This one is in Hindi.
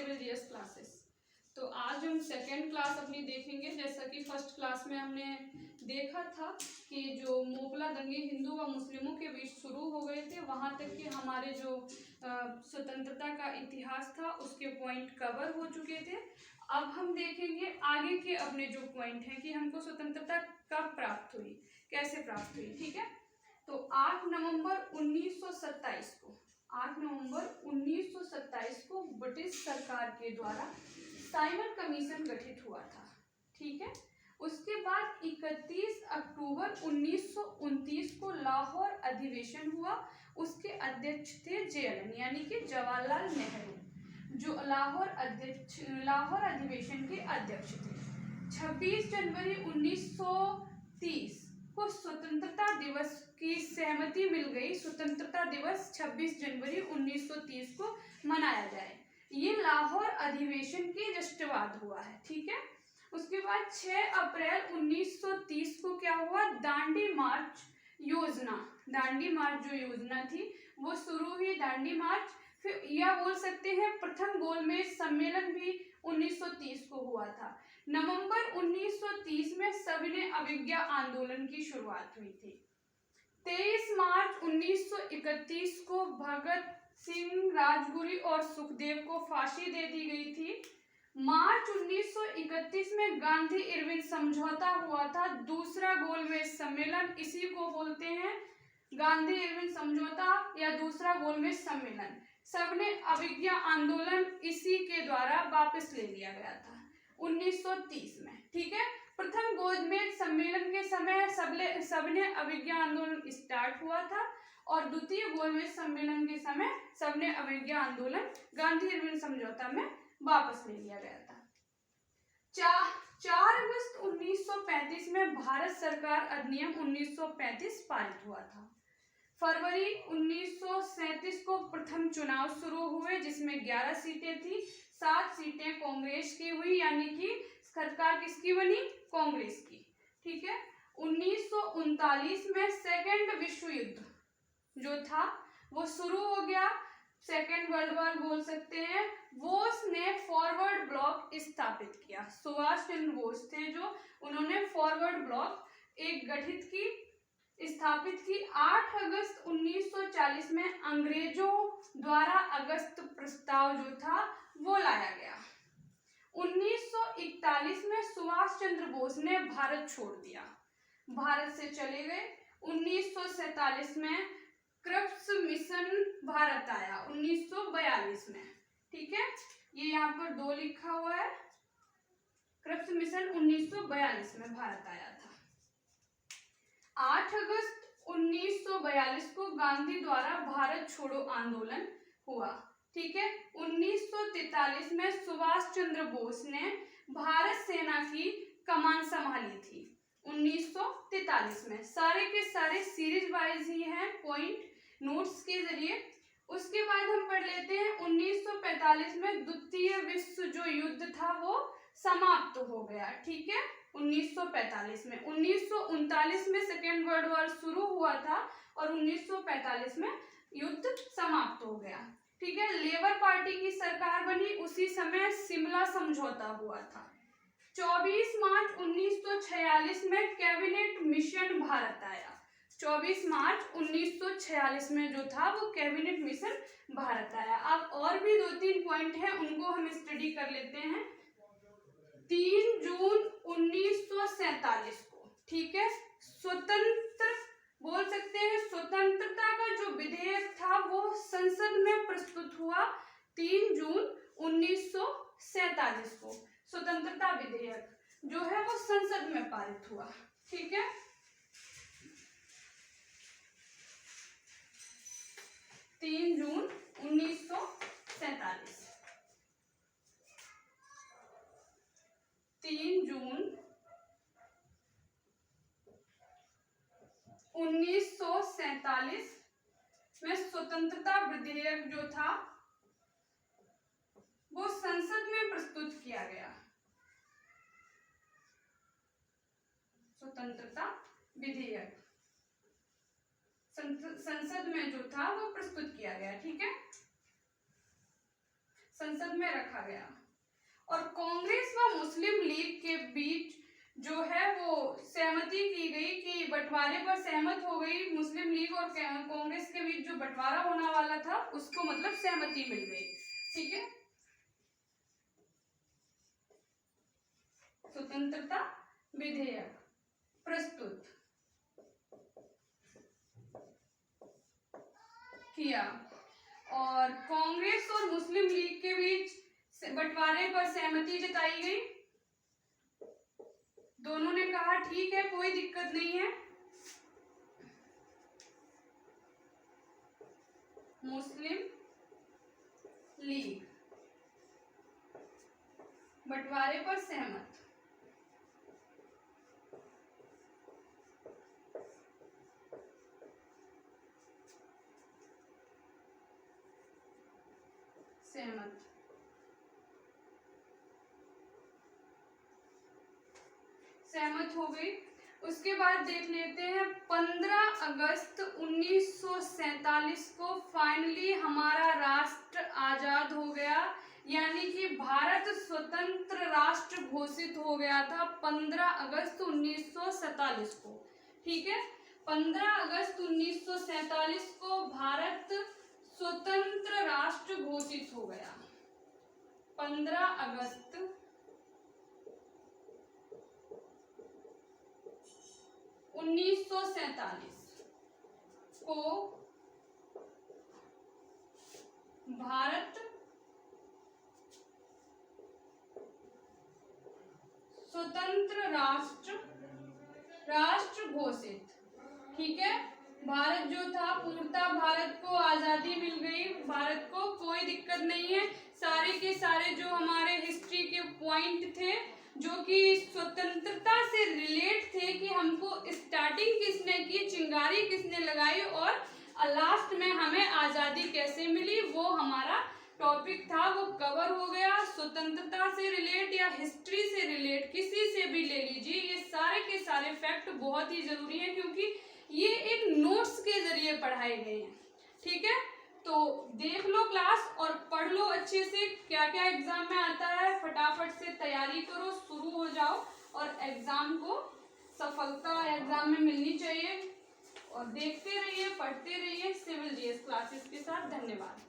Civil GS classes. तो आज हम सेकेंड क्लास अपनी देखेंगे। जैसा कि फर्स्ट क्लास में हमने देखा था कि जो मोगला दंगे हिंदू व मुस्लिमों के बीच शुरू हो गए थे, वहाँ तक कि हमारे जो स्वतंत्रता का इतिहास था उसके पॉइंट कवर हो चुके थे। अब हम देखेंगे आगे के अपने जो पॉइंट हैं कि हमको स्वतंत्रता कब प्राप्त हुई, कैसे प्राप्त हुई। ठीक है, तो 8 नवंबर 1927 को 8 नवंबर 1927 को ब्रिटिश सरकार के द्वारा साइमन कमीशन गठित हुआ था। ठीक है, उसके बाद 31 अक्टूबर 1929 को लाहौर अधिवेशन हुआ। उसके अध्यक्ष थे जेएलएन यानी कि जवाहरलाल नेहरू, जो लाहौर अधिवेशन के अध्यक्ष थे। 26 जनवरी 1930 को स्वतंत्रता दिवस की सहमति मिल गई। स्वतंत्रता दिवस 26 जनवरी 1930 को मनाया जाए। ये लाहौर अधिवेशन के जस्ट बाद हुआ है। ठीक है, उसके बाद 6 अप्रैल 1930 को क्या हुआ, दांडी मार्च जो योजना थी वो शुरू हुई, दांडी मार्च। फिर यह बोल सकते हैं प्रथम गोलमेज सम्मेलन भी 1930 को हुआ था। नवंबर 1930 में सविनय अवज्ञा आंदोलन की शुरुआत हुई थी। 23 मार्च 1931 को भगत सिंह, राजगुरु और सुखदेव को फांसी दे दी गई थी। मार्च 1931 में गांधी इरविन समझौता हुआ था, दूसरा गोलमेज सम्मेलन। इसी को बोलते हैं गांधी इरविन समझौता या दूसरा गोलमेज सम्मेलन। सविनय अवज्ञा आंदोलन इसी के द्वारा वापस ले लिया गया था 1930 में। ठीक है, प्रथम गोलमेज सम्मेलन के समय सविनय अवज्ञा आंदोलन स्टार्ट हुआ था और द्वितीय गोलमेज सम्मेलन के समय सविनय अवज्ञा आंदोलन गांधी इरविन समझौता में वापस ले लिया गया था। 4 अगस्त 1935 में भारत सरकार अधिनियम 1935 पारित हुआ था। फरवरी 1937 को प्रथम चुनाव शुरू हुए जिसमें 11 सीटें थी। 7 सीटें कांग्रेस की हुई, यानी कि सरकार किसकी बनी, कांग्रेस की। ठीक है, 1939 में सेकेंड विश्व युद्ध जो था वो शुरू हो गया। सेकेंड वर्ल्ड वॉर बोल सकते हैं। बोस ने फॉरवर्ड ब्लॉक स्थापित किया। सुभाष चंद्र बोस थे जो, उन्होंने फॉरवर्ड ब्लॉक एक गठित की, स्थापित की। 8 अगस्त 1940 में अंग्रेजों द्वारा अगस्त प्रस्ताव जो था वो लाया गया। 1941 में सुभाष चंद्र बोस ने भारत छोड़ दिया, भारत से चले गए। 1947 में क्रिप्स मिशन भारत आया 1942 में। ठीक है, ये यहाँ पर 2 लिखा हुआ है। क्रिप्स मिशन 1942 में भारत आया था। 8 अगस्त 1942 को गांधी द्वारा भारत छोड़ो आंदोलन हुआ। ठीक है, 1943 में सुभाष चंद्र बोस ने भारत सेना की कमान संभाली थी 1943 में। सारे के सारे सीरीज वाइज ही हैं पॉइंट नोट्स के जरिए। उसके बाद हम पढ़ लेते हैं 1945 में द्वितीय विश्व जो युद्ध था वो समाप्त हो गया। ठीक है, 1945 में। 1939 में सेकेंड वर्ल्ड वॉर शुरू हुआ था और 1945 में युद्ध समाप्त हो गया। ठीक है, लेबर पार्टी की सरकार बनी, उसी समय शिमला समझौता हुआ था। 24 मार्च 1946 में कैबिनेट मिशन भारत आया। 24 मार्च 1946 में जो था वो कैबिनेट मिशन भारत आया। अब और भी 2-3 पॉइंट हैं, उनको हम स्टडी कर लेते हैं। 3 जून 1947 को, ठीक है, स्वतंत्र बोल सकते हैं, स्वतंत्रता का जो विधेयक था वो संसद में प्रस्तुत हुआ 3 जून 1947 को। स्वतंत्रता विधेयक जो है वो संसद में पारित हुआ। ठीक है, जून 1947 3 जून 1947 में स्वतंत्रता विधेयक जो था वो संसद में प्रस्तुत किया गया। स्वतंत्रता विधेयक संसद में जो था वो प्रस्तुत किया गया। ठीक है, संसद में रखा गया। और कांग्रेस व मुस्लिम लीग के बीच जो है वो सहमति की गई कि बंटवारे पर सहमत हो गई। मुस्लिम लीग और कांग्रेस के बीच जो बंटवारा होने वाला था उसको मतलब सहमति मिल गई। ठीक है, स्वतंत्रता विधेयक प्रस्तुत किया और कांग्रेस और मुस्लिम लीग के बीच बंटवारे पर सहमति जताई गई। दोनों ने कहा ठीक है, कोई दिक्कत नहीं है। मुस्लिम लीग बंटवारे पर सहमत। सहमत हो गई। उसके बाद देख लेते हैं 15 अगस्त 1947 को फाइनली हमारा राष्ट्र आजाद हो गया, यानी कि भारत स्वतंत्र राष्ट्र घोषित हो गया था 15 अगस्त 1947 को। ठीक है, 15 अगस्त 1947 को भारत स्वतंत्र राष्ट्र घोषित हो गया। 15 अगस्त 1947 को भारत स्वतंत्र राष्ट्र घोषित। ठीक है, भारत जो था पूर्णतः भारत को आजादी मिल गई, भारत को कोई दिक्कत नहीं है। सारे के सारे जो हमारे हिस्ट्री के पॉइंट थे जो कि स्वतंत्रता से रिलेट थे कि हमको स्टार्टिंग किसने की, चिंगारी किसने लगाई और लास्ट में हमें आजादी कैसे मिली, वो हमारा टॉपिक था, वो कवर हो गया। स्वतंत्रता से रिलेट या हिस्ट्री से रिलेट किसी से भी ले लीजिए, ये सारे के सारे फैक्ट बहुत ही जरूरी है क्योंकि ये एक नोट्स के जरिए पढ़ाए गए हैं। ठीक है, तो देख लो क्लास और पढ़ लो अच्छे से, क्या क्या एग्जाम में आता है, फटाफट से तैयारी करो, शुरू हो जाओ और एग्जाम को सफलता एग्जाम में मिलनी चाहिए। और देखते रहिए, पढ़ते रहिए सिविल जीएस क्लासेस के साथ। धन्यवाद।